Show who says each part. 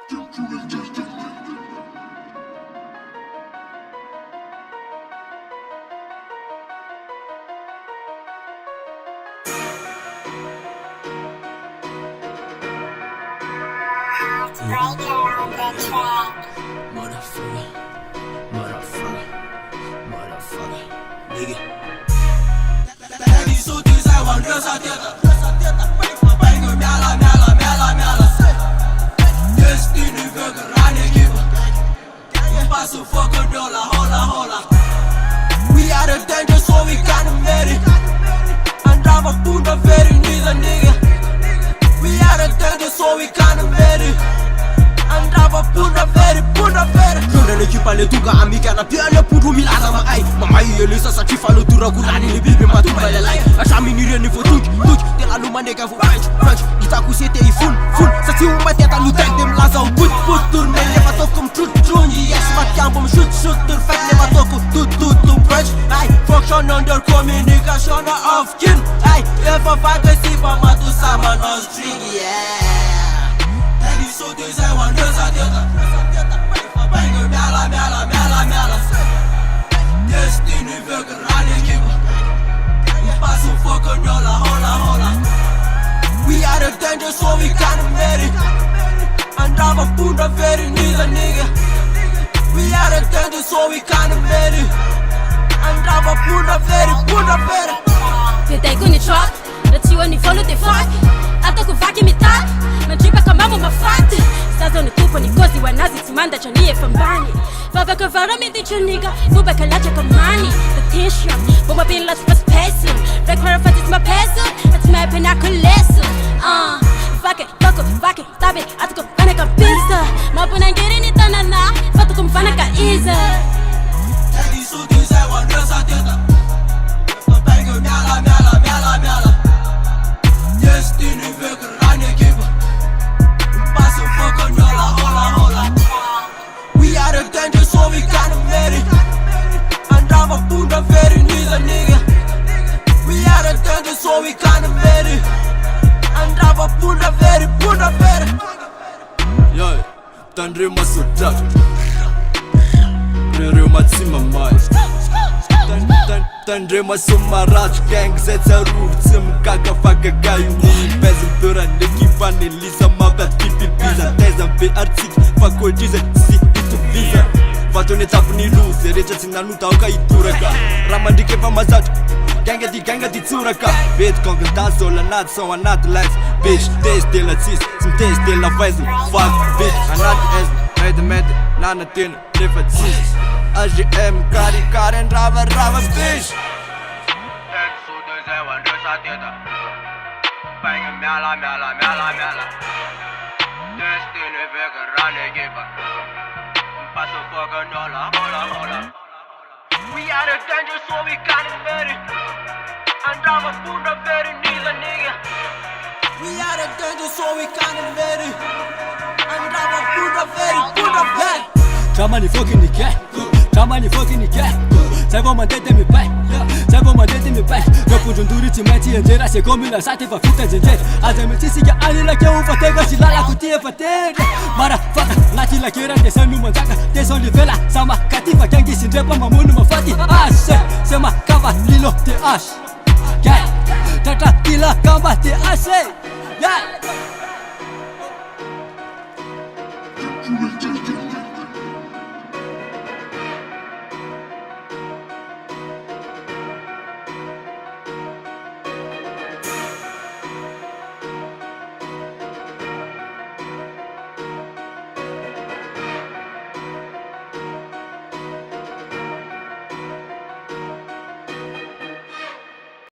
Speaker 1: Breaker on the track.
Speaker 2: Motherfucker, nigga. Baby, so this I want to say that. Bang your mela. Destiny burger, running give. Pass a fucking dollar, hola. We are the danger, so we can't make it. And drive a pound of very neither nigga. We are the danger, so we can't make it. Andrava punda veri Lona l'equipa le tuga amica na piele putu milaza ma ai Mamai elisa sa cifa lo tura kurani le bibi matumba le lai Ashami ni reni fo tuj De la luma nega fo French Ita ku sete i full Sa si uma teta lu tek dem laza u put Tur me leva tokum trut Yes mat kambom shoot Tur fek leva toku tut French Ai function under communication of kin Ai Efa fagresiva matu sama no string So this I want to say that. Bang your mela. Destiny burger, running give. Pass a fucking dollar, hola. We are the danger, so we can't make it. And drive a pound of very neither nigga. We are the danger, so we can't make it. And drive a pound of very.
Speaker 3: Te take on the truck, let's see when you follow the fuck. Atako vaki mitatu Majipa kama mafati Sasa unitupo ni kozi wanazi Simanda chanie fambani Vavaka varami di chuniga Fuba kalacha kamani Attention Boma bin las first person Require for this my person It's my pinaculation Fuck it, stop it Atako panaka pizza Mapuna ngiri ni tanana Fatuko mfanaka iza
Speaker 2: Tagi so this I want to say that Bang your mela Destiny burger, running give. Pass a fucking dollar, hola. We are the danger, so we can't make it. And drive a pound of very neither nigga. We are the danger, so we can't make it. And drive a pound of very. Yo, Tandre Masodak. Reu Matsima Mai. Tandre Masomaraj gang zeta rurtsim kaka faka gayu Bezim duran ekipa ni lisa mabat kipil pizza Tezam pe artik fako jize si itu visa Vato ne tapu ni luze recha tina nuta oka ituraka Ramandike pa mazat Ganga di tsuraka Bet kongen tazo la nat so anat lights Bitch test de la cis sim test de la vezim Fuck bitch anat ez Mede nana tin lifa cis AGM care rava bitch So dois I want to say that Bang your mela Destiny burger, running give. Pass a fucking dollar, hola. We are the danger, so we can't make it. And drive a pound of very neither nigga. We are the danger, so we can't make it. And drive a pound of very.
Speaker 4: Drama ni fucking ni gang. Sai vou manter mi pai. Dopo giunduri ci metti in gera se come la sate fa fitta gente. Azami ci si che ali la che un fatega si la cutia fatega. Mara fata la ci la chiera che sei nu manzaka. Te son livela sama cativa che anche si drepa ma munu ma fati. Se ma cava lilo te ash. Tata kila kamba te ashe.